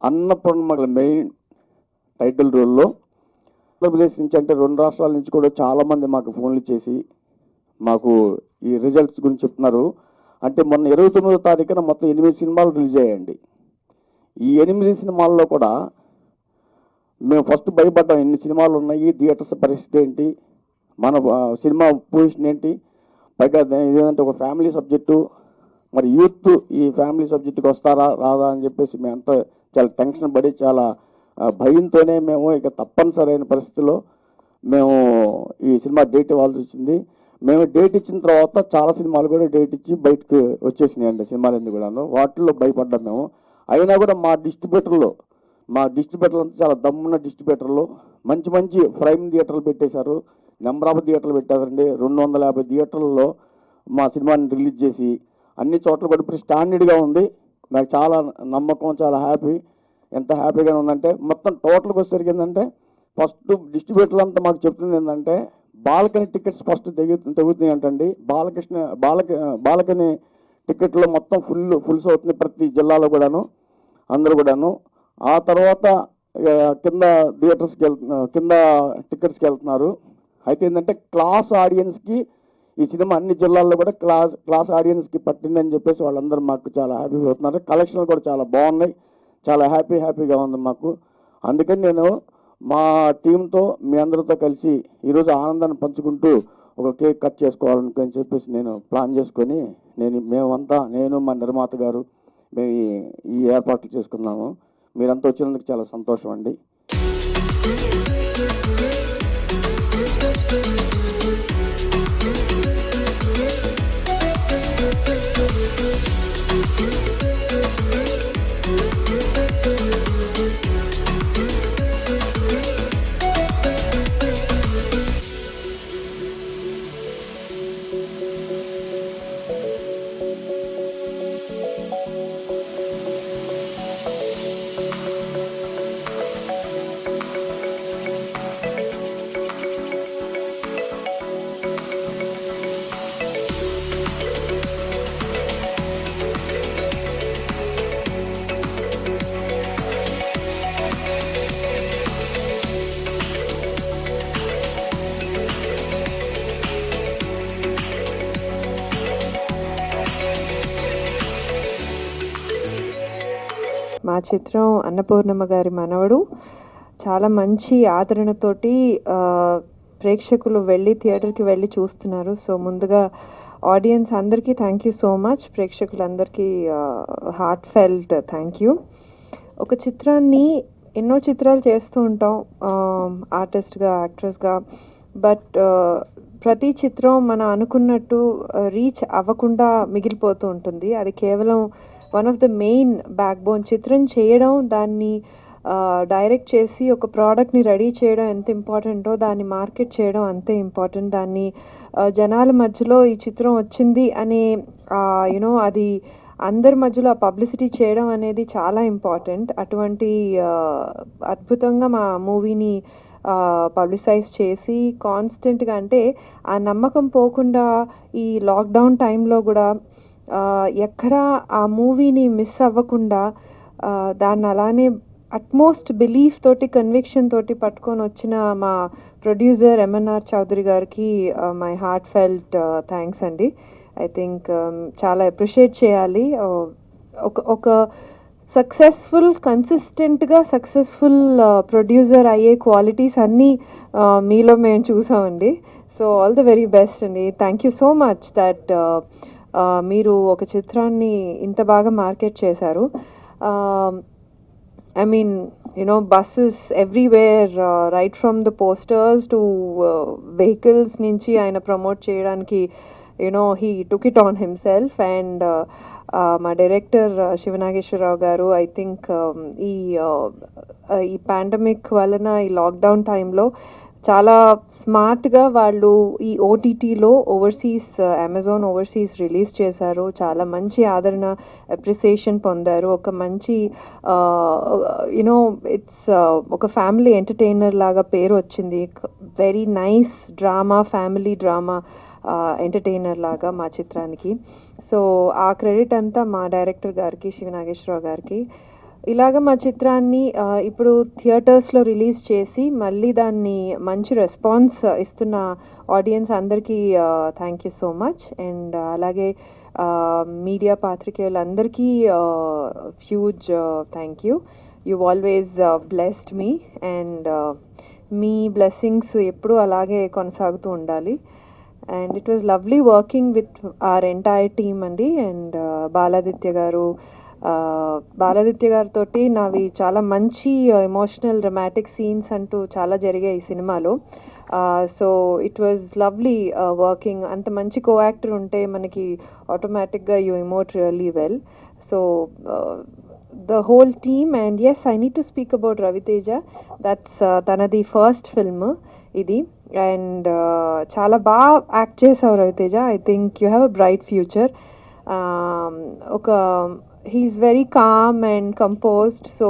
Annapurna main title రోల్లో ఆంధ్రప్రదేశ్ నుంచి అంటే 2 రాష్ట్రాల నుంచి కూడా చాలామంది మాకు ఫోన్లు చేసి మాకు ఈ రిజల్ట్స్ గురించి చెప్తున్నారు. అంటే మొన్న 29వ తారీఖున మొత్తం 8 సినిమాలు రిలీజ్ అయ్యాయండి. ఈ 8 సినిమాల్లో కూడా మేము ఫస్ట్ భయపడ్డాం, ఎన్ని సినిమాలు ఉన్నాయి, థియేటర్స్ పరిస్థితి ఏంటి, మన సినిమా పొజిషన్ ఏంటి, పైగా ఇదేంటంటే ఒక ఫ్యామిలీ సబ్జెక్టు, మరి యూత్ ఈ ఫ్యామిలీ సబ్జెక్టుకి వస్తారా రాదా అని చెప్పేసి మేమంతా చాలా టెన్షన్ పడి చాలా భయంతోనే మేము ఇక తప్పనిసరైన పరిస్థితిలో మేము ఈ సినిమా డేట్ ఇవ్వాల్సి వచ్చింది. మేము డేట్ ఇచ్చిన తర్వాత చాలా సినిమాలు కూడా డేట్ ఇచ్చి బయటకు వచ్చేసినాయి అండి సినిమాలన్నీ కూడాను. వాటిల్లో భయపడ్డాం మేము. అయినా కూడా మా డిస్ట్రిబ్యూటర్లు అంతా చాలా దమ్మున్న డిస్ట్రిబ్యూటర్లు మంచి మంచి ప్రైమ్ థియేటర్లు పెట్టేశారు, నెంబర్ ఆఫ్ థియేటర్లు పెట్టారండి. 250 థియేటర్లలో మా సినిమాని రిలీజ్ చేసి అన్ని చోట్ల కూడా ఇప్పుడు స్టాండర్డ్గా ఉంది. నాకు చాలా నమ్మకం, చాలా హ్యాపీ. ఎంత హ్యాపీగా ఉందంటే మొత్తం టోటల్గా వచ్చేసరికి ఏంటంటే ఫస్ట్ డిస్ట్రిబ్యూటర్లు అంతా మాకు చెప్తుంది ఏంటంటే బాల్కనీ టికెట్స్ ఫస్ట్ తెగుతున్నాయి అంటండి. బాల్కనీ టికెట్లో మొత్తం ఫుల్స్ అవుతుంది ప్రతి జిల్లాలో కూడాను, అందరూ కూడాను. ఆ తర్వాత కింద కింద టికెట్స్కి వెళ్తున్నారు. అయితే ఏంటంటే క్లాస్ ఆడియన్స్కి ఈ సినిమా అన్ని జిల్లాల్లో కూడా క్లాస్ ఆడియన్స్కి పట్టిందని చెప్పేసి వాళ్ళందరూ మాకు చాలా హ్యాపీగా అవుతున్నారు. కలెక్షన్లు కూడా చాలా బాగున్నాయి, చాలా హ్యాపీగా ఉంది మాకు. అందుకని నేను మా టీంతో మీ అందరితో కలిసి ఈరోజు ఆనందాన్ని పంచుకుంటూ ఒక కేక్ కట్ చేసుకోవాలని చెప్పేసి నేను ప్లాన్ చేసుకొని నేను మా నిర్మాత గారు మేము ఈ ఏర్పాట్లు చేసుకున్నాము. మీరంతా వచ్చినందుకు చాలా సంతోషం అండి. మా చిత్రం అన్నపూర్ణమ్మ గారి మనవడు చాలా మంచి ఆదరణతోటి ప్రేక్షకులు థియేటర్కి వెళ్ళి చూస్తున్నారు. సో ముందుగా ఆడియన్స్ అందరికీ థ్యాంక్ యూ సో మచ్. ప్రేక్షకులందరికీ హార్ట్ ఫెల్ట్ థ్యాంక్ యూ. ఒక చిత్రాన్ని ఎన్నో చిత్రాలు చేస్తూ ఉంటాం ఆర్టిస్ట్గా, యాక్ట్రెస్గా, బట్ ప్రతి చిత్రం మనం అనుకున్నట్టు రీచ్ అవ్వకుండా మిగిలిపోతూ ఉంటుంది. అది కేవలం one of the main back bone. చిత్రం చేయడం, దాన్ని డైరెక్ట్ చేసి ఒక ప్రోడక్ట్ని రెడీ చేయడం ఎంత ఇంపార్టెంటో దాన్ని మార్కెట్ చేయడం అంతే ఇంపార్టెంట్. దాన్ని జనాల మధ్యలో ఈ చిత్రం వచ్చింది అనే అది అందరి మధ్యలో పబ్లిసిటీ చేయడం అనేది చాలా ఇంపార్టెంట్. అటువంటి అద్భుతంగా మా మూవీని పబ్లిసైజ్ చేసి కాన్స్టెంట్గా, అంటే ఆ నమ్మకం పోకుండా ఈ లాక్డౌన్ టైంలో కూడా ఎక్కడా ఆ మూవీని మిస్ అవ్వకుండా దాన్ని అలానే అట్మోస్ట్ బిలీఫ్ తోటి, కన్విక్షన్ తోటి పట్టుకొని వచ్చిన మా ప్రొడ్యూసర్ ఎంఎన్ఆర్ చౌదరి గారికి మై హార్ట్ ఫెల్ట్ థ్యాంక్స్ అండి. ఐ థింక్ చాలా అప్రిషియేట్ చేయాలి. ఒక కన్సిస్టెంట్గా సక్సెస్ఫుల్ ప్రొడ్యూసర్ అయ్యే క్వాలిటీస్ అన్నీ మీలో మేము చూసామండి. So all the very best అండి. Thank you so much that మీరు ఒక చిత్రాన్ని ఇంత బాగా మార్కెట్ చేశారు. I mean, buses everywhere, right from the posters to vehicles nunchi ayana promote cheyadaniki, he took it on himself. And మా director Siva Nageswara Rao గారు, I think ఈ పాండమిక్ వలన, ఈ లాక్డౌన్ టైంలో చాలా స్మార్ట్గా వాళ్ళు ఈ ఓటీటీలో ఓవర్సీస్ అమెజాన్ ఓవర్సీస్ రిలీజ్ చేశారు. చాలా మంచి ఆదరణ, అప్రిసియేషన్ పొందారు. ఒక మంచి యునో ఇట్స్ ఒక ఫ్యామిలీ ఎంటర్టైనర్ లాగా పేరు వచ్చింది. Very nice drama, family drama entertainer లాగా మా చిత్రానికి. సో ఆ క్రెడిట్ అంతా మా డైరెక్టర్ గారికి, శివ నాగేశ్వరరావు గారికి. ఇలాగ మా చిత్రాన్ని ఇప్పుడు థియేటర్స్లో రిలీజ్ చేసి మళ్ళీ దాన్ని మంచి రెస్పాన్స్ ఇస్తున్న ఆడియన్స్ అందరికీ thank you so much. And అలాగే మీడియా పాత్రికేయులందరికీ huge thank you. You always blessed మీ అండ్ మీ బ్లెస్సింగ్స్ ఎప్పుడూ అలాగే కొనసాగుతూ ఉండాలి. And it was lovely working with our entire team అండి. అండ్ బాలాదిత్య గారితో నావి చాలా మంచి ఎమోషనల్ డ్రమాటిక్ సీన్స్ అంటూ చాలా జరిగాయి ఈ సినిమాలో. So it was lovely working. అంత మంచి కో యాక్టర్ ఉంటే మనకి ఆటోమేటిక్గా you emote really well. So the whole team, and yes, I need to speak about Raviteja. That's tanadi first film idi, and chala baga act chesavu Raviteja. I think you have a bright future. He's very calm and composed, so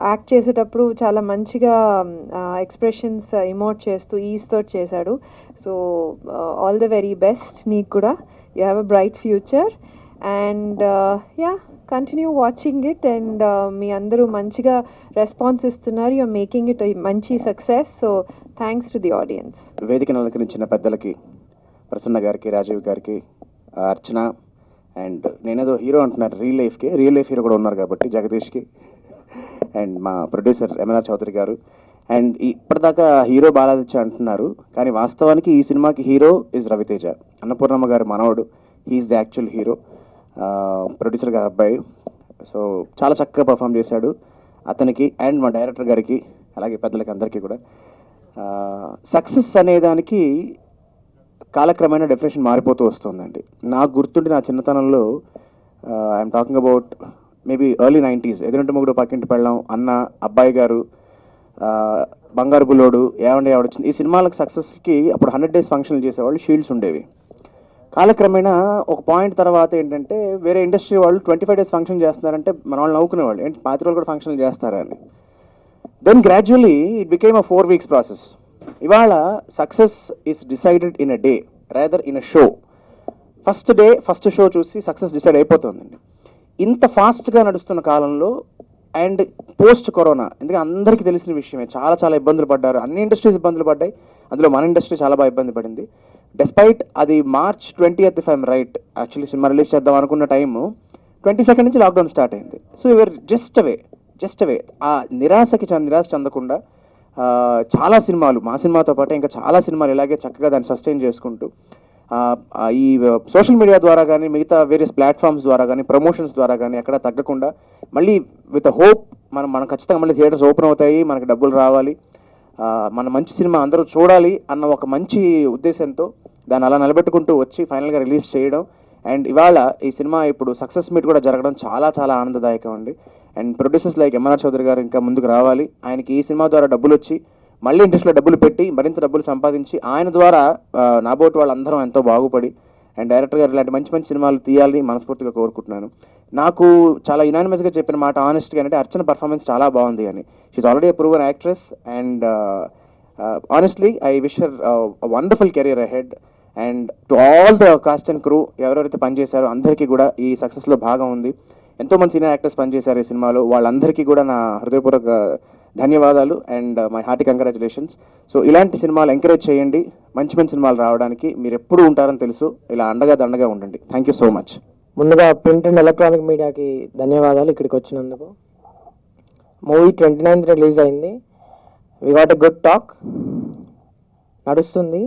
act చేసేటప్పుడు చాలా మంచిగా expressions emote చేస్తూ ఈస్తో చేశాడు. So all the very best నీకు కూడా. You have a bright future and ya continue watching it. And మీ అందరూ మంచిగా రెస్పాన్స్ ఇస్తున్నారు. యూఆర్ మేకింగ్ ఇట్ మంచి success. So thanks to the audience. వేదికను అలంకరించిన పెద్దలకి, ప్రసన్న గారికి, రాజీవ్ గారికి, అర్చన, అండ్ నేనేదో హీరో అంటున్నారు, రియల్ లైఫ్ హీరో కూడా ఉన్నారు కాబట్టి జగదీష్కి, అండ్ మా ప్రొడ్యూసర్ ఎంఎన్ఆర్ చౌదరి గారు. అండ్ ఇప్పటిదాకా హీరో బాలాదిత్య అంటున్నారు, కానీ వాస్తవానికి ఈ సినిమాకి హీరో ఇస్ రవితేజ. అన్నపూర్ణమ్మ గారు మనవడు, he is the actual hero, producer గారి అబ్బాయి. సో చాలా చక్కగా పర్ఫామ్ చేశాడు అతనికి అండ్ మా డైరెక్టర్ గారికి, అలాగే పెద్దలకి అందరికీ కూడా. సక్సెస్ అనేదానికి కాలక్రమేణా డెఫినేషన్ మారిపోతూ వస్తుందండి. నాకు గుర్తుండి నా చిన్నతనంలో, I'm talking about maybe early 90s, ఎదురింటి మొగుడు పక్కింటి పెళ్ళాం, అన్న, అబ్బాయి గారు, బంగారు బుల్లోడు, ఏవండి ఆవిడొచ్చింది, ఈ సినిమాలకు సక్సెస్కి అప్పుడు 100 days ఫంక్షన్లు చేసేవాళ్ళు, షీల్డ్స్ ఉండేవి. కాలక్రమేణా ఒక పాయింట్ తర్వాత ఏంటంటే వేరే ఇండస్ట్రీ వాళ్ళు 25 days ఫంక్షన్ చేస్తున్నారంటే మన వాళ్ళు నవ్వుకునేవాళ్ళు, ఏంటి 5 రోజులు కూడా ఫంక్షన్లు చేస్తారని. Then gradually it became a 4 weeks process. ఇవాళ success is decided in a day rather in a show. First show చూసి సక్సెస్ డిసైడ్ అయిపోతుందండి. ఇంత ఫాస్ట్గా నడుస్తున్న కాలంలో అండ్ పోస్ట్ కరోనా, ఎందుకంటే అందరికీ తెలిసిన విషయమే, చాలా చాలా ఇబ్బందులు పడ్డారు, అన్ని ఇండస్ట్రీస్ ఇబ్బందులు పడ్డాయి, అందులో మన ఇండస్ట్రీ చాలా బాగా ఇబ్బంది పడింది. డెస్పైట్ అది March 20th if I'm right, actually cinema release చేద్దాం అనుకున్న టైము 22nd నుంచి లాక్డౌన్ స్టార్ట్ అయింది. సో యువర్ జస్ట్ అవే. ఆ నిరాశ చెందకుండా చాలా సినిమాలు, మా సినిమాతో పాటు ఇంకా చాలా సినిమాలు ఇలాగే చక్కగా దాన్ని సస్టైన్ చేసుకుంటూ ఈ సోషల్ మీడియా ద్వారా కానీ, మిగతా వేరియస్ ప్లాట్ఫామ్స్ ద్వారా కానీ, ప్రమోషన్స్ ద్వారా కానీ ఎక్కడ తగ్గకుండా మళ్ళీ విత్ హోప్ మనం ఖచ్చితంగా మళ్ళీ థియేటర్స్ ఓపెన్ అవుతాయి, మనకి డబ్బులు రావాలి, మన మంచి సినిమా అందరూ చూడాలి అన్న ఒక మంచి ఉద్దేశంతో దాన్ని అలా నిలబెట్టుకుంటూ వచ్చి ఫైనల్గా రిలీజ్ చేయడం. అండ్ ఇవాళ ఈ సినిమా ఇప్పుడు సక్సెస్ మీట్ కూడా జరగడం చాలా చాలా ఆనందదాయకం అండి. And producers like MNR Chowdary garu ఇంకా ముందుకు రావాలి, ఆయనకి ఈ సినిమా ద్వారా డబ్బులు వచ్చి మళ్ళీ ఇండస్ట్రీలో డబ్బులు పెట్టి మరింత డబ్బులు సంపాదించి ఆయన ద్వారా నాబోటి వాళ్ళందరం ఎంతో బాగుపడి అండ్ డైరెక్టర్ గారు ఇలాంటి మంచి మంచి సినిమాలు తీయాలని మనస్ఫూర్తిగా కోరుకుంటున్నాను. నాకు చాలా యునానిమస్గా చెప్పిన మాట ఆనెస్ట్గా అంటే అర్చన పర్ఫార్మెన్స్ చాలా బాగుంది అని. She is already a proven actress and honestly I wish her wonderful career ahead. And to all the cast and crew ఎవరెవరైతే పనిచేశారో అందరికీ కూడా ఈ సక్సెస్లో భాగం ఉంది. ఎంతోమంది సీనియర్ యాక్టర్స్ పనిచేశారు ఈ సినిమాలో, వాళ్ళందరికీ కూడా నా హృదయపూర్వక ధన్యవాదాలు and my hearty congratulations. So ఇలాంటి సినిమాలు ఎంకరేజ్ చేయండి, మంచి మంచి సినిమాలు రావడానికి మీరు ఎప్పుడు ఉంటారని తెలుసు, ఇలా దండగా ఉండండి. Thank you so much. ముందుగా ప్రింట్ అండ్ ఎలక్ట్రానిక్ మీడియాకి ధన్యవాదాలు ఇక్కడికి వచ్చినందుకు. మూవీ 29th రిలీజ్ అయింది. We got a good talk, నడుస్తుంది.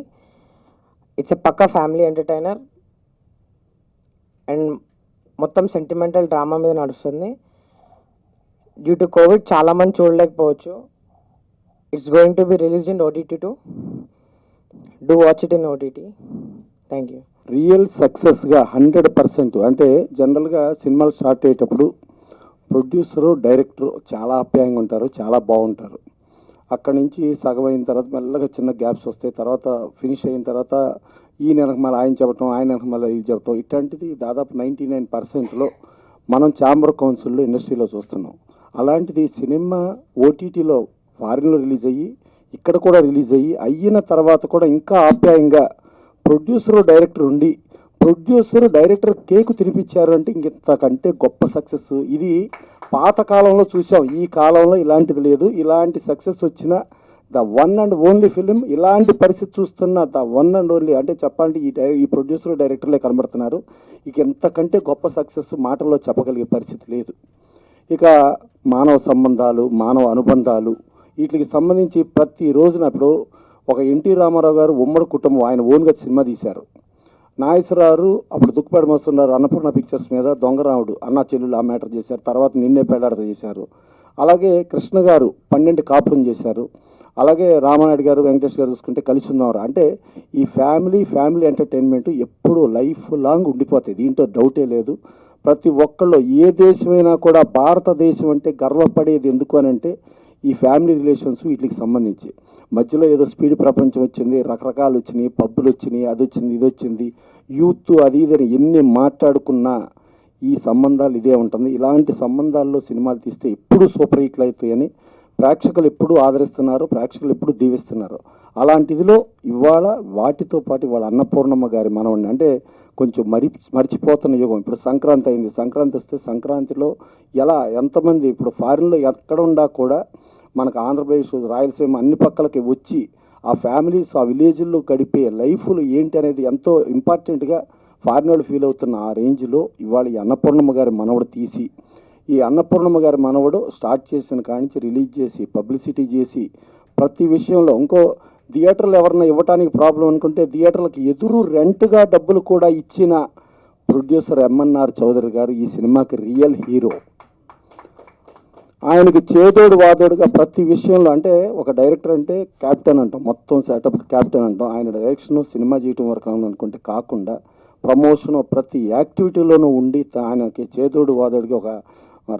ఇట్స్ ఎ పక్కా ఫ్యామిలీ ఎంటర్టైనర్ అండ్ మొత్తం సెంటిమెంటల్ డ్రామా మీద నడుస్తుంది. డ్యూ టు కోవిడ్ చాలామంది చూడలేకపోవచ్చు. It's going to be released in OTT too. Do watch it in OTT. Thank you. Real సక్సెస్గా 100%. అంటే జనరల్గా సినిమాలు స్టార్ట్ అయ్యేటప్పుడు ప్రొడ్యూసరు, డైరెక్టరు చాలా ఆప్యాయంగా ఉంటారు, చాలా బాగుంటారు. అక్కడి నుంచి సగం అయిన తర్వాత మెల్లగా చిన్న గ్యాప్స్ వస్తాయి. తర్వాత ఫినిష్ అయిన తర్వాత ఈయన వెనక మళ్ళీ ఆయన చెప్పటం, ఆయన వెనక మళ్ళీ ఇది చెప్పటం, ఇట్లాంటిది దాదాపు 99%లో మనం ఛాంబర్ కౌన్సిల్లో ఇండస్ట్రీలో చూస్తున్నాం. అలాంటిది సినిమా ఓటీటీలో ఫారిన్లో రిలీజ్ అయ్యి ఇక్కడ కూడా రిలీజ్ అయ్యి అయిన తర్వాత కూడా ఇంకా ఆప్యాయంగా ప్రొడ్యూసరు డైరెక్టర్ ఉండి ప్రొడ్యూసర్ డైరెక్టర్ కేకు తినిపించారు అంటే ఇంతకంటే గొప్ప సక్సెస్. ఇది పాత కాలంలో చూసాం, ఈ కాలంలో ఇలాంటిది లేదు. ఇలాంటి సక్సెస్ వచ్చిన the one and only film, ఇలాంటి పరిస్థితి చూస్తున్న ద వన్ అండ్ ఓన్లీ అంటే చెప్పాలంటే ఈ ప్రొడ్యూసర్ డైరెక్టర్లే కనబడుతున్నారు. ఇక ఎంతకంటే గొప్ప సక్సెస్ మాటల్లో చెప్పగలిగే పరిస్థితి లేదు. ఇక మానవ సంబంధాలు, మానవ అనుబంధాలు వీటికి సంబంధించి ప్రతి రోజున ఇప్పుడు ఒక ఎన్టీ రామారావు గారు ఉమ్మడి కుటుంబం ఆయన ఓన్గా సినిమా తీశారు. నాగేశ్వరరావు అప్పుడు దుక్కుపాటి మస్తున్నారు అన్నపూర్ణ పిక్చర్స్ మీద దొంగరాముడు అన్నా చెల్లెలు ఆ మ్యాటర్ చేశారు. తర్వాత నిన్నే పెళ్ళాడత చేశారు. అలాగే కృష్ణ గారు 12 కాపురం చేశారు. అలాగే రామానాయుడు గారు, వెంకటేష్ గారు చూసుకుంటే కలిసి ఉన్నవారు. అంటే ఈ ఫ్యామిలీ ఎంటర్టైన్మెంట్ ఎప్పుడూ లైఫ్ లాంగ్ ఉండిపోతాయి, దీంట్లో డౌటే లేదు. ప్రతి ఒక్కళ్ళు ఏ దేశమైనా కూడా భారతదేశం అంటే గర్వపడేది ఎందుకు అని అంటే ఈ ఫ్యామిలీ రిలేషన్స్ వీటికి సంబంధించి. మధ్యలో ఏదో స్పీడ్ ప్రపంచం వచ్చింది, రకరకాలు వచ్చినాయి, పబ్బులు వచ్చినాయి, అది వచ్చింది, ఇది వచ్చింది, యూత్ అది ఇదని ఎన్ని మాట్లాడుకున్నా ఈ సంబంధాలు ఇదే ఉంటుంది. ఇలాంటి సంబంధాల్లో సినిమాలు తీస్తే ఎప్పుడు సూపర్ హిట్లు అవుతాయని ప్రేక్షకులు ఎప్పుడూ ఆదరిస్తున్నారు, ప్రేక్షకులు ఎప్పుడు దీవిస్తున్నారు. అలాంటిదిలో ఇవాళ వాటితో పాటు ఇవాళ అన్నపూర్ణమ్మ గారి మనవడిని అంటే కొంచెం మర్చిపోతున్న యుగం. ఇప్పుడు సంక్రాంతి అయింది, సంక్రాంతి వస్తే సంక్రాంతిలో ఎంతమంది ఇప్పుడు ఫారిన్లో ఎక్కడ ఉండా కూడా మనకు ఆంధ్రప్రదేశ్, రాయలసీమ అన్ని పక్కలకి వచ్చి ఆ ఫ్యామిలీస్ ఆ విలేజ్ల్లో గడిపే లైఫ్లు ఏంటి అనేది ఎంతో ఇంపార్టెంట్గా ఫారిన్ వాళ్ళు ఫీల్ అవుతున్న ఆ రేంజ్లో ఇవాళ ఈ అన్నపూర్ణమ్మ గారి మనవడు తీసి ఈ అన్నపూర్ణమ్మ గారి మనవడు స్టార్ట్ చేసిన కానించి రిలీజ్ చేసి పబ్లిసిటీ చేసి ప్రతి విషయంలో ఇంకో థియేటర్లు ఎవరన్నా ఇవ్వడానికి ప్రాబ్లం అనుకుంటే థియేటర్లకు ఎదురు రెంట్గా డబ్బులు కూడా ఇచ్చిన ప్రొడ్యూసర్ ఎంఎన్ఆర్ చౌదరి గారు ఈ సినిమాకి రియల్ హీరో. ఆయనకి చేదోడు వాదోడుగా ప్రతి విషయంలో అంటే ఒక డైరెక్టర్ అంటే క్యాప్టెన్ అంటాం, మొత్తం సెటప్ క్యాప్టెన్ అంటాం. ఆయన డైరెక్షన్ సినిమా చేయటం వరకు అనుకుంటే కాకుండా ప్రమోషన్ ప్రతి యాక్టివిటీలోనూ ఉండి ఆయనకి చేదోడు వాదోడుగా ఒక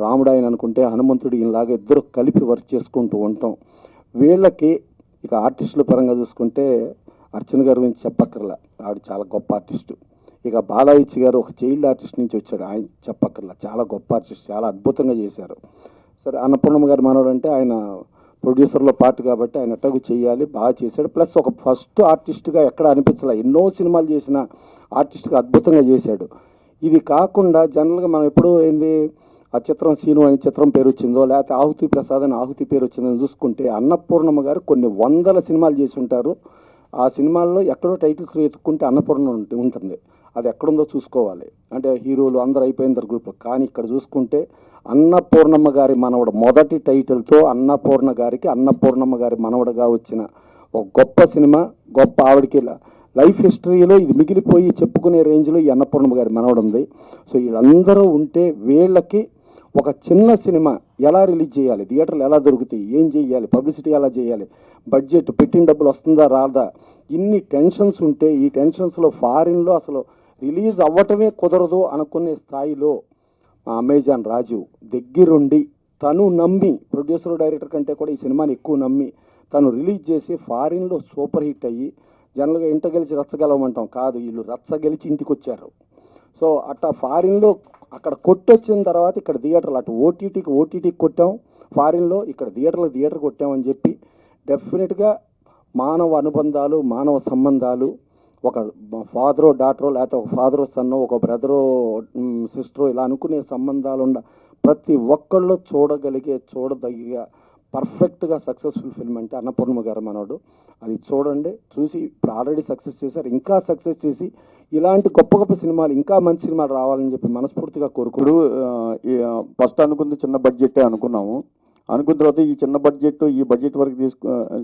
రాముడు ఆయన అనుకుంటే హనుమంతుడు ఈయనలాగా ఇద్దరు కలిపి వర్క్ చేసుకుంటూ ఉంటాం. వీళ్ళకి ఇక ఆర్టిస్టుల పరంగా చూసుకుంటే అర్చన గారి గురించి చెప్పక్కర్లా, ఆవిడ చాలా గొప్ప ఆర్టిస్టు. ఇక బాలాయిచ్చి గారు ఒక చైల్డ్ ఆర్టిస్ట్ నుంచి వచ్చాడు, ఆయన చెప్పక్కర్లా చాలా గొప్ప ఆర్టిస్ట్, చాలా అద్భుతంగా చేశారు. సరే అన్నపూర్ణమ్మ గారు మనోడు అంటే ఆయన ప్రొడ్యూసర్లో పార్ట్ కాబట్టి ఆయన ఎట్టగు చేయాలి, బాగా చేశాడు. ప్లస్ ఒక ఫస్ట్ ఆర్టిస్ట్గా ఎక్కడ అనిపించలే, ఎన్నో సినిమాలు చేసిన ఆర్టిస్ట్గా అద్భుతంగా చేశాడు. ఇది కాకుండా జనరల్గా మనం ఎప్పుడూ ఏంది ఆ చిత్రం సీను అని చిత్రం పేరు వచ్చిందో లేకపోతే ఆహుతి ప్రసాద్ అని ఆహుతి పేరు వచ్చిందని చూసుకుంటే అన్నపూర్ణమ్మ గారు కొన్ని 100 సినిమాలు చేసి ఉంటారు. ఆ సినిమాల్లో ఎక్కడో టైటిల్స్ వెతుక్కుంటే అన్నపూర్ణ ఉంటుంది, అది ఎక్కడుందో చూసుకోవాలి. అంటే హీరోలు అందరూ అయిపోయిన గ్రూప్, కానీ ఇక్కడ చూసుకుంటే అన్నపూర్ణమ్మ గారి మనవడు మొదటి టైటిల్తో అన్నపూర్ణమ్మ గారి మనవడుగా వచ్చిన ఒక గొప్ప సినిమా. గొప్ప ఆవిడకి లైఫ్ హిస్టరీలో ఇది మిగిలిపోయి చెప్పుకునే రేంజ్లో ఈ అన్నపూర్ణమ్మ గారి మనవడు ఉంది. సో వీళ్ళందరూ ఉంటే వీళ్ళకి ఒక చిన్న సినిమా ఎలా రిలీజ్ చేయాలి, థియేటర్లు ఎలా దొరుకుతాయి, ఏం చేయాలి, పబ్లిసిటీ ఎలా చేయాలి, బడ్జెట్ పెట్టిన డబ్బులు వస్తుందా రాదా, ఇన్ని టెన్షన్స్ ఉంటే ఈ టెన్షన్స్లో ఫారిన్లో అసలు రిలీజ్ అవ్వటమే కుదరదు అనుకునే స్థాయిలో అమెజాన్ రాజు దగ్గరుండి తను నమ్మి ప్రొడ్యూసర్ డైరెక్టర్ కంటే కూడా ఈ సినిమాని ఎక్కువ నమ్మి తను రిలీజ్ చేసి ఫారిన్లో సూపర్ హిట్ అయ్యి జనరల్గా ఇంట గెలిచి రచ్చగలవమంటాం కాదు, వీళ్ళు రచ్చ గెలిచి ఇంటికి వచ్చారు. సో అట్లా ఫారిన్లో అక్కడ కొట్టొచ్చిన తర్వాత ఇక్కడ థియేటర్లు అటు ఓటీటీకి కొట్టాం ఫారిన్లో, ఇక్కడ థియేటర్ కొట్టామని చెప్పి డెఫినెట్గా మానవ అనుబంధాలు, మానవ సంబంధాలు, ఒక ఫాదరో డాటరో లేకపోతే ఒక ఫాదరో సన్నో ఒక బ్రదరో సిస్టరో ఇలా అనుకునే సంబంధాలు ఉన్న ప్రతి ఒక్కళ్ళు చూడదగిన పర్ఫెక్ట్గా సక్సెస్ఫుల్ ఫిల్మ్ అంటే అన్నపూర్ణమ్మ గారు మనోడు. అది చూడండి, చూసి ఇప్పుడు ఆల్రెడీ సక్సెస్ చేశారు, ఇంకా సక్సెస్ చేసి ఇలాంటి గొప్ప సినిమాలు ఇంకా మంచి సినిమాలు రావాలని చెప్పి మనస్ఫూర్తిగా కోరుకుడు. ఫస్ట్ అనుకుంది చిన్న బడ్జెటే అనుకున్నాము, అనుకున్న తర్వాత ఈ చిన్న బడ్జెట్ ఈ బడ్జెట్ వరకు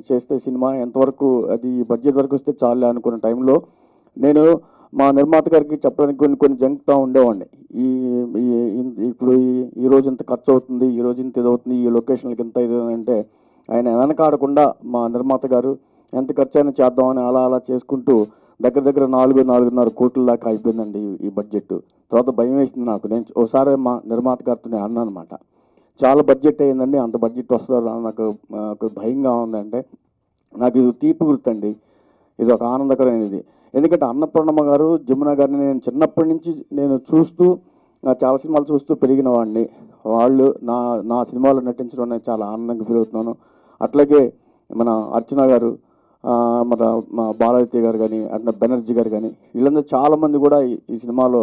చేస్తే సినిమా ఎంతవరకు అది ఈ బడ్జెట్ వరకు వస్తే చాలే అనుకున్న టైంలో నేను మా నిర్మాత గారికి చెప్పడానికి కొన్ని జంకుతా ఉండేవాడిని. ఇప్పుడు ఈ రోజు ఇంత ఖర్చు అవుతుంది, ఈ రోజు ఇంత ఇది అవుతుంది, ఈ లొకేషన్లకి ఇంత ఇది అంటే ఆయన వెనకాడకుండా మా నిర్మాత గారు ఎంత ఖర్చు అయినా చేద్దామని అలా చేసుకుంటూ దగ్గర 4-4.5 కోట్ల దాకా అయిపోయిందండి ఈ బడ్జెట్. తర్వాత భయం వేసింది నాకు. నేను ఒకసారి మా నిర్మాత గారితో అన్నాను అనమాట, చాలా బడ్జెట్ అయిందండి, అంత బడ్జెట్ వస్తుందో నాకు భయంగా ఉందంటే నాకు ఇది తీపి గుర్తండి. ఇది ఒక ఆనందకరమైనది. ఎందుకంటే అన్నపూర్ణమ్మ గారు, జమున గారిని నేను చిన్నప్పటి నుంచి నేను చూస్తూ చాలా సినిమాలు చూస్తూ పెరిగిన వాడిని. వాళ్ళు నా సినిమాలో నటించడం అనేది చాలా ఆనందంగా ఫీల్ అవుతున్నాను. అట్లాగే మన అర్చన గారు, మా బాలాదిత్య గారు కానీ, అట్లా బెనర్జీ గారు కానీ, వీళ్ళందరూ చాలామంది కూడా ఈ సినిమాలో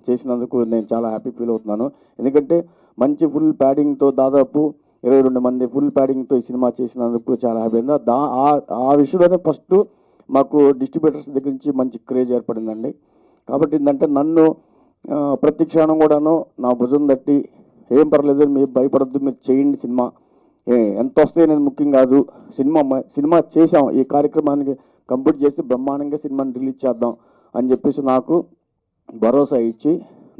చేసినందుకు నేను చాలా హ్యాపీ ఫీల్ అవుతున్నాను. ఎందుకంటే మంచి ఫుల్ ప్యాడింగ్తో దాదాపు 22 మంది ఫుల్ ప్యాడింగ్తో ఈ సినిమా చేసినందుకు చాలా హ్యాపీ అయింది. ఆ విషయంలోనే ఫస్ట్ మాకు డిస్ట్రిబ్యూటర్స్ దగ్గర నుంచి మంచి క్రేజ్ ఏర్పడిందండి. కాబట్టి ఏంటంటే నన్ను ప్రతి క్షణం కూడాను నా భుజం తట్టి ఏం పర్లేదు, మీరు భయపడద్దు, మీరు చేయండి, సినిమా ఎంత వస్తే నేను ముఖ్యం కాదు, సినిమా చేసాం, ఈ కార్యక్రమానికి కంప్లీట్ చేసి బ్రహ్మాండంగా సినిమాని రిలీజ్ చేద్దాం అని చెప్పేసి నాకు భరోసా ఇచ్చి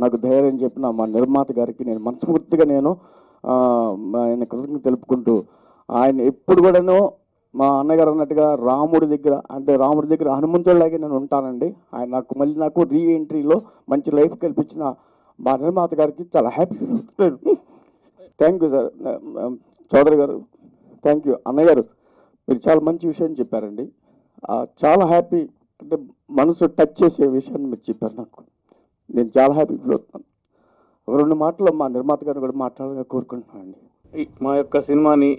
నాకు ధైర్యం చెప్పిన మా నిర్మాత గారికి నేను మనస్ఫూర్తిగా ఆయన కృతజ్ఞత తెలుపుకుంటూ, ఆయన ఎప్పుడు కూడాను మా అన్నగారు అన్నట్టుగా రాముడి దగ్గర హనుమంతుడిలాగే నేను ఉంటానండి. ఆయన నాకు రీ ఎంట్రీలో మంచి లైఫ్ కల్పించిన మా నిర్మాత గారికి చాలా happy. Thank you sir. Chowdary garu thank you. అన్నయ్య గారు మీరు చాలా మంచి విషయం చెప్పారండి. చాలా హ్యాపీ, అంటే మనసు టచ్ చేసే విషయాన్ని మీరు చెప్పారు. నేను చాలా హ్యాపీ ఫీల్ అవుతున్నాను. ఒక 2 మాటలు మా నిర్మాత గారిని కూడా మాట్లాడాలని కోరుకుంటున్నానండి. మా యొక్క సినిమాని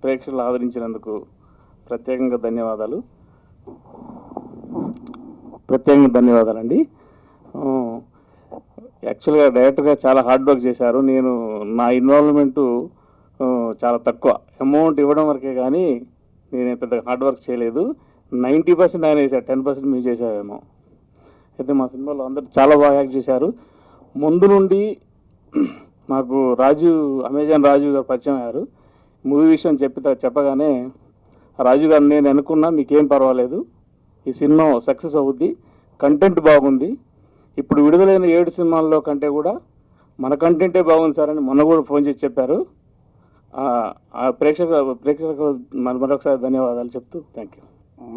ప్రేక్షకులు ఆదరించినందుకు ప్రత్యేకంగా ధన్యవాదాలండి. యాక్చువల్గా డైరెక్టర్గా చాలా హార్డ్ వర్క్ చేశారు. నా ఇన్వాల్వ్మెంటు చాలా తక్కువ, అమౌంట్ ఇవ్వడం వరకే కానీ నేను పెద్ద హార్డ్ వర్క్ చేయలేదు. 90% ఆయన చేశారు, 10% మేము చేసామేమో. అయితే మా సినిమాలో అందరూ చాలా బాగా యాక్ట్ చేశారు. ముందు నుండి మాకు అమెజాన్ రాజు గారు పరిచయం అయ్యారు. మూవీ విషయం చెప్పగానే రాజు గారు, నేను అనుకున్నా మీకేం పర్వాలేదు, ఈ సినిమా సక్సెస్ అవుద్ది, కంటెంట్ బాగుంది, ఇప్పుడు విడుదలైన 7 సినిమాల్లో కంటే కూడా మన కంటెంటే బాగుంది సార్ అని మొన్న కూడా ఫోన్ చేసి చెప్పారు. ప్రేక్షకులకు మరొకసారి ధన్యవాదాలు చెప్తూ థ్యాంక్ యూ.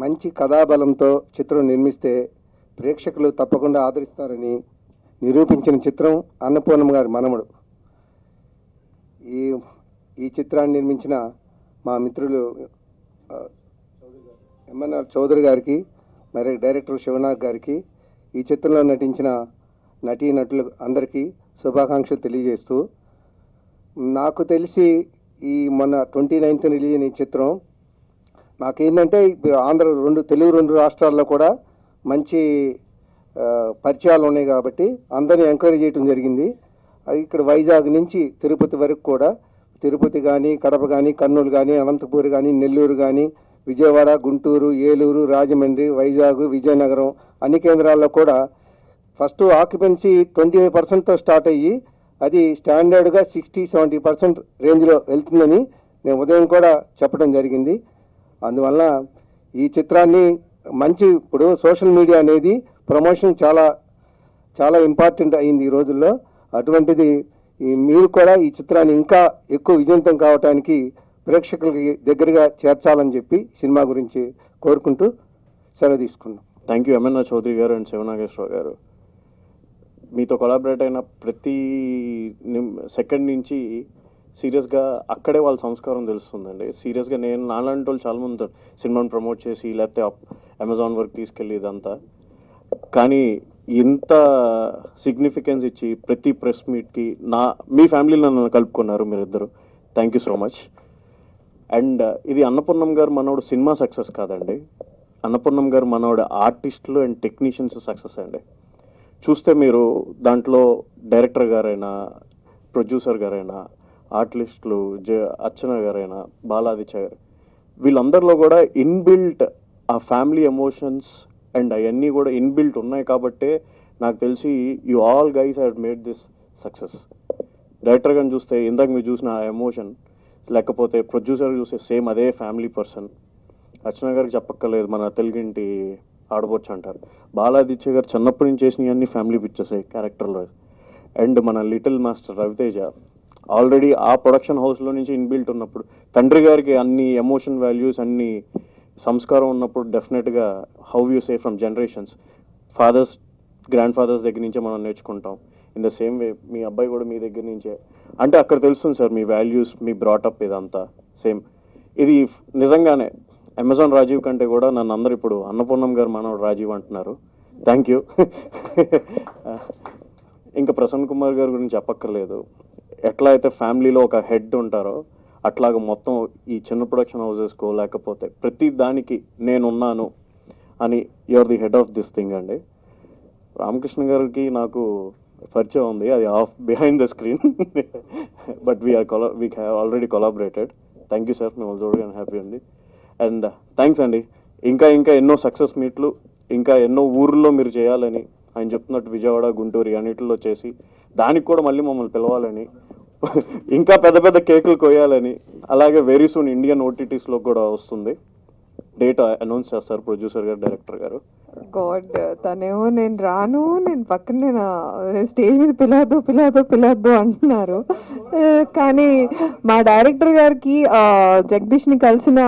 మంచి కథాబలంతో చిత్రం నిర్మిస్తే ప్రేక్షకులు తప్పకుండా ఆదరిస్తారని నిరూపించిన చిత్రం అన్నపూర్ణమ్మ గారి మనవడు. ఈ చిత్రాన్ని నిర్మించిన మా మిత్రులు ఎంఎన్ఆర్ చౌదరి గారికి, మరి డైరెక్టర్ శివనాగ్ గారికి, ఈ చిత్రంలో నటించిన నటీనటులు అందరికీ శుభాకాంక్షలు తెలియజేస్తూ, నాకు తెలిసి మొన్న 29th రిలీజ్ అయిన ఈ చిత్రం నాకేంటంటే తెలుగు 2 రాష్ట్రాల్లో కూడా మంచి పరిచయాలు ఉన్నాయి కాబట్టి అందరినీ ఎంకరేజ్ చేయడం జరిగింది. ఇక్కడ వైజాగ్ నుంచి తిరుపతి వరకు కూడా, తిరుపతి కానీ, కడప కానీ, కర్నూలు కానీ, అనంతపూర్ కానీ, నెల్లూరు కానీ, విజయవాడ, గుంటూరు, ఏలూరు, రాజమండ్రి, వైజాగ్, విజయనగరం అన్ని కేంద్రాల్లో కూడా ఫస్ట్ ఆక్యుపెన్సీ 25%తో స్టార్ట్ అయ్యి అది స్టాండర్డ్గా 60-70% రేంజ్లో వెళ్తుందని నేను ఉదయం కూడా చెప్పడం జరిగింది. అందువల్ల ఈ చిత్రాన్ని ఇప్పుడు సోషల్ మీడియా అనేది ప్రమోషన్ చాలా చాలా ఇంపార్టెంట్ అయింది ఈ రోజుల్లో. అటువంటిది మీరు కూడా ఈ చిత్రాన్ని ఇంకా ఎక్కువ విజయవంతం కావడానికి ప్రేక్షకులకి దగ్గరగా చేర్చాలని చెప్పి సినిమా గురించి కోరుకుంటూ సెలవు తీసుకున్నాం. థ్యాంక్ యూ ఎంఎన్ఆర్ చౌదరి గారు అండ్ శివనాగేశ్వర గారు. మీతో కొలాబరేట్ అయిన ప్రతి సెకండ్ నుంచి సీరియస్గా అక్కడే వాళ్ళ సంస్కారం తెలుస్తుందండి. సీరియస్గా నాలాంటి వాళ్ళు చాలామంది సినిమాని ప్రమోట్ చేసి లేకపోతే అమెజాన్ వరకు తీసుకెళ్ళి ఇదంతా, కానీ ఇంత సిగ్నిఫికెన్స్ ఇచ్చి ప్రతి ప్రెస్ మీట్కి మీ ఫ్యామిలీలో నన్ను కలుపుకున్నారు మీరిద్దరు. Thank you so much. And ఇది అన్నపూర్ణమ్మ గారు మనోడు సినిమా సక్సెస్ కాదండి, అన్నపూర్ణమ్మ గారు మనోడు ఆర్టిస్టులు అండ్ టెక్నీషియన్స్ సక్సెస్ అండి. చూస్తే మీరు దాంట్లో డైరెక్టర్ గారైనా, ప్రొడ్యూసర్ గారైనా, ఆర్టిస్టులు అర్చన గారైనా, బాలాదిత్య గారు, వీళ్ళందరిలో కూడా ఇన్బిల్ట్ ఆ ఫ్యామిలీ ఎమోషన్స్ అండ్ అవన్నీ కూడా ఇన్బిల్ట్ ఉన్నాయి. కాబట్టే నాకు తెలిసి you all guys have made this success. Director గారిని చూస్తే ఇందాక మీరు చూసిన ఆ ఎమోషన్, లేకపోతే ప్రొడ్యూసర్ చూస్తే సేమ్ అదే ఫ్యామిలీ పర్సన్. అర్చన గారికి చెప్పక్కర్లేదు, మన తెలుగింటి ఆడబొచ్చు అంటారు. బాలాదిత్య గారు చిన్నప్పటి నుంచి చేసినవన్నీ ఫ్యామిలీ పిక్చర్స్ క్యారెక్టర్లో. అండ్ మన లిటిల్ మాస్టర్ రవితేజ ఆల్రెడీ ఆ ప్రొడక్షన్ హౌస్లో నుంచి ఇన్బిల్ట్ ఉన్నప్పుడు, తండ్రి గారికి అన్ని ఎమోషన్ వాల్యూస్, అన్ని సంస్కారం ఉన్నప్పుడు డెఫినెట్గా how you say from generations, grandfathers దగ్గర నుంచే మనం నేర్చుకుంటాం. ఇన్ ద సేమ్ వే మీ అబ్బాయి కూడా మీ దగ్గర నుంచే, అంటే అక్కడ తెలుస్తుంది సార్ మీ వాల్యూస్, మీ బ్రాటప్ ఇదంతా సేమ్. ఇది నిజంగానే అమెజాన్ రాజీవ్ కంటే కూడా నన్ను అందరు ఇప్పుడు అన్నపూర్ణం గారు మనవడు రాజీవ్ అంటున్నారు. Thank you. ఇంకా ప్రసన్న కుమార్ గారి గురించి చెప్పక్కర్లేదు. ఎట్లా అయితే ఫ్యామిలీలో ఒక హెడ్ ఉంటారో అట్లాగ మొత్తం ఈ చిన్న ప్రొడక్షన్ హౌసెస్కో లేకపోతే ప్రతి దానికి నేనున్నాను అని you are the head of this thing అండి. రామకృష్ణ గారికి నాకు పరిచయం ఉంది, అది off behind the screen, but we have already collaborated. Thank you sir, మేము చూడగా హ్యాపీ అండి. అండ్ థ్యాంక్స్ అండి. ఇంకా ఎన్నో సక్సెస్ మీట్లు ఇంకా ఎన్నో ఊర్లో మీరు చేయాలని, ఆయన చెప్తున్నట్టు విజయవాడ, గుంటూరు అన్నిటిలో చేసి దానికి కూడా మళ్ళీ మమ్మల్ని పిలవాలని, ఇంకా పెద్ద పెద్ద కేకులు కొయ్యాలని, అలాగే వెరీ సూన్ ఇండియన్ ఓటీటీస్లో కూడా వస్తుంది. డేట్ అనౌన్స్ చేస్తారు ప్రొడ్యూసర్ గారు, డైరెక్టర్ గారు. గాడ్, తనేమో నేను రాను, నేను పక్కన నేను స్టేజ్ మీద పిలవద్దు అంటున్నారు. కానీ మా డైరెక్టర్ గారికి జగదీష్ని కలిసిన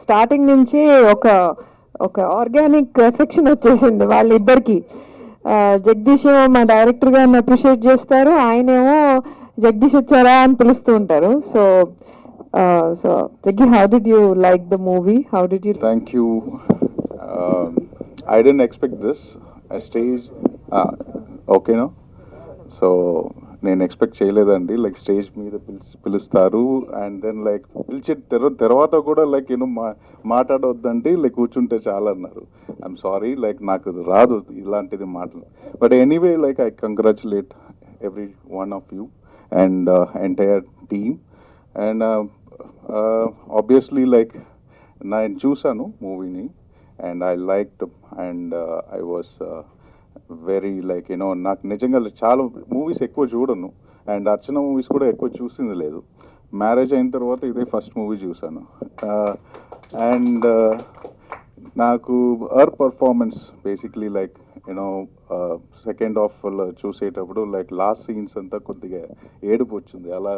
స్టార్టింగ్ నుంచే ఒక ఆర్గానిక్ ఎఫెక్షన్ వచ్చేసింది వాళ్ళిద్దరికి. జగదీష్ ఏమో మా డైరెక్టర్ గారిని అప్రిషియేట్ చేస్తారు, ఆయనేమో జగదీష్ వచ్చారా అని పిలుస్తూ ఉంటారు. So Jaggi, how did you like the movie? How did you? Thank you. I didn't expect this. A stage, okay, no? So, నేను ఎక్స్పెక్ట్ చేయలేదండి. లైక్ స్టేజ్ మీద పిలుస్తారు అండ్ దెన్ లైక్ పిలిచి తర్వాత కూడా లైక్ మాట్లాడవద్దండి, లైక్ కూర్చుంటే చాలా అన్నారు. ఐఎమ్ సారీ, లైక్ నాకు రాదు ఇలాంటిది మాటలు. But anyway, like I congratulate every one of you and entire team. And obviously like నేను చూసాను మూవీని and I liked and I was very like నాకు నిజంగా చాలా మూవీస్ ఎక్కువ చూడను అండ్ అర్చన మూవీస్ కూడా ఎక్కువ చూసింది లేదు. మ్యారేజ్ అయిన తర్వాత ఇదే ఫస్ట్ మూవీ చూసాను. అండ్ నాకు her performance basically like second half చూసేటప్పుడు లైక్ లాస్ట్ సీన్స్ అంతా కొద్దిగా ఏడుపు వచ్చింది. అలా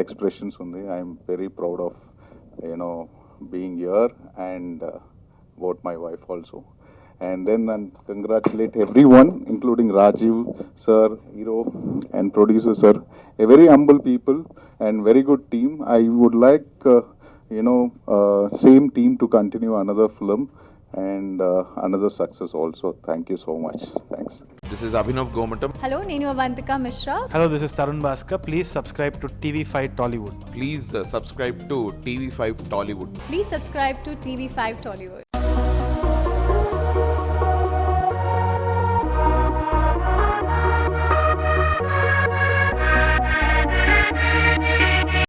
expressions ఉంది. I'm very proud of being here and about my wife also. And then I congratulate everyone including Rajiv sir, hero and producer sir, a very humble people and very good team. I would like same team to continue another film and another success also. Thank you so much. Thanks. This is Abhinav Gomatam. Hello, Nenu Avantika Mishra. Hello, this is Tarun Bhaskar. Please subscribe to TV5 Tollywood. Please subscribe to TV5 Tollywood. Please subscribe to TV5 Tollywood.